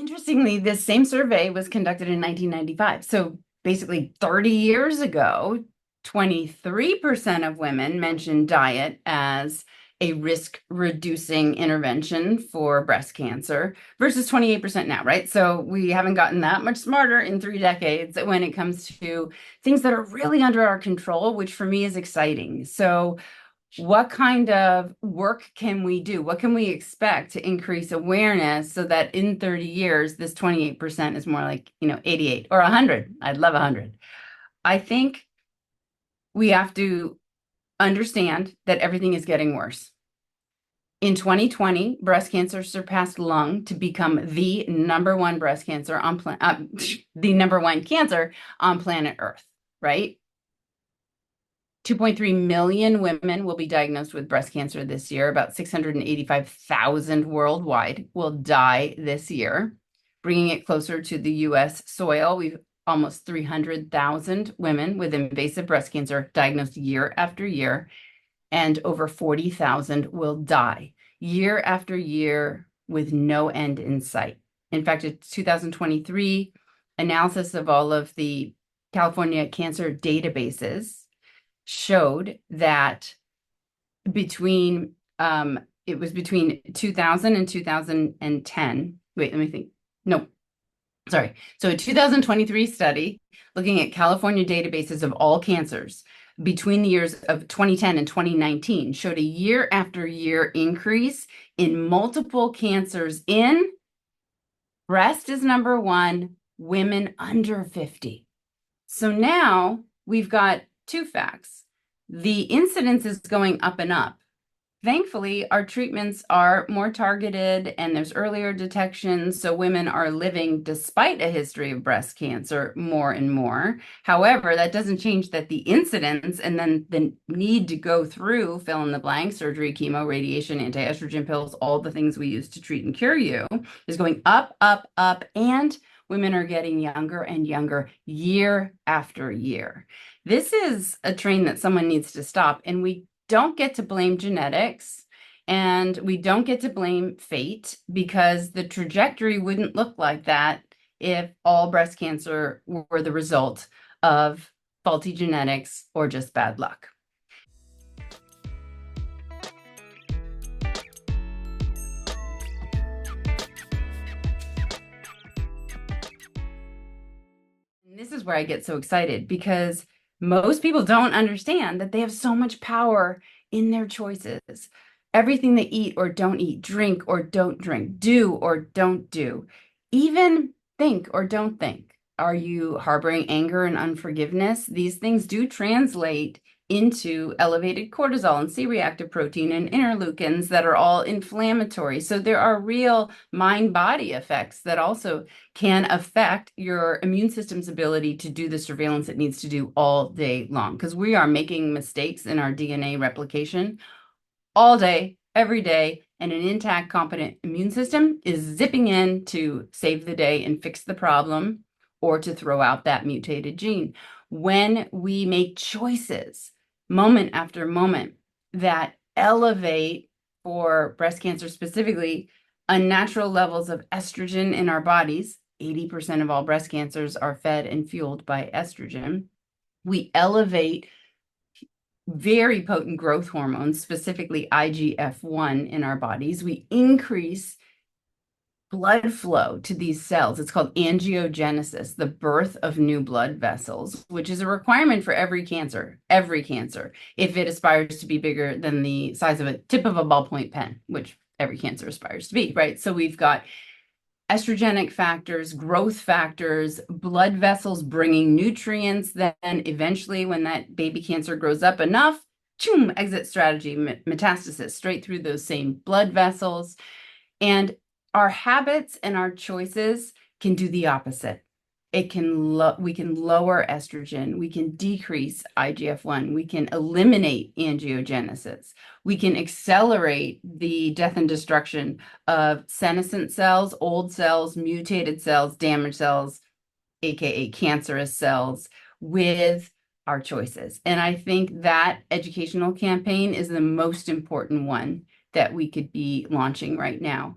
Interestingly, this same survey was conducted in 1995. So basically 30 years ago, 23% of women mentioned diet as a risk reducing intervention for breast cancer versus 28% now, right? So we haven't gotten that much smarter in 3 decades when it comes to things that are really under our control, which for me is exciting. So what kind of work can we do? What can we expect to increase awareness so that in 30 years, this 28% is more like, 88 or 100? I'd love 100. I think we have to understand that everything is getting worse. In 2020, breast cancer surpassed lung to become the number one breast cancer on the number one cancer on planet Earth, right? 2.3 million women will be diagnosed with breast cancer this year. About 685,000 worldwide will die this year, bringing it closer to the US soil. We've almost 300,000 women with invasive breast cancer diagnosed year after year, and over 40,000 will die year after year with no end in sight. In fact, a 2023 analysis of all of the California cancer databases showed that between it was between 2000 and 2010. Wait, let me think. No, sorry. So a 2023 study looking at California databases of all cancers between the years of 2010 and 2019 showed a year after year increase in multiple cancers in breast is number one, women under 50. So now we've got two facts. The incidence is going up and up. Thankfully, our treatments are more targeted and there's earlier detection, so women are living, despite a history of breast cancer, more and more. However, that doesn't change that the incidence and then the need to go through fill in the blank, surgery, chemo, radiation, anti-estrogen pills, all the things we use to treat and cure you, is going up, up, up, and women are getting younger and younger year after year. This is a train that someone needs to stop, and we don't get to blame genetics and we don't get to blame fate, because the trajectory wouldn't look like that if all breast cancer were the result of faulty genetics or just bad luck. And this is where I get so excited, because most people don't understand that they have so much power in their choices. Everything they eat or don't eat, drink or don't drink, do or don't do, even think or don't think. Are you harboring anger and unforgiveness? These things do translate into elevated cortisol and C-reactive protein and interleukins that are all inflammatory. So there are real mind-body effects that also can affect your immune system's ability to do the surveillance it needs to do all day long, because we are making mistakes in our DNA replication all day, every day, and an intact, competent immune system is zipping in to save the day and fix the problem or to throw out that mutated gene. When we make choices moment after moment that elevate, for breast cancer specifically, unnatural levels of estrogen in our bodies, 80% of all breast cancers are fed and fueled by estrogen. We elevate very potent growth hormones, specifically IGF-1 in our bodies. We increase blood flow to these cells. It's called angiogenesis, the birth of new blood vessels, which is a requirement for every cancer, if it aspires to be bigger than the size of a tip of a ballpoint pen, which every cancer aspires to be, right? So we've got estrogenic factors, growth factors, blood vessels bringing nutrients. Then eventually, when that baby cancer grows up enough, choom, exit strategy, metastasis, straight through those same blood vessels. And our habits and our choices can do the opposite. We can lower estrogen, we can decrease IGF-1, we can eliminate angiogenesis, we can accelerate the death and destruction of senescent cells, old cells, mutated cells, damaged cells, aka cancerous cells, with our choices. And I think that educational campaign is the most important one that we could be launching right now.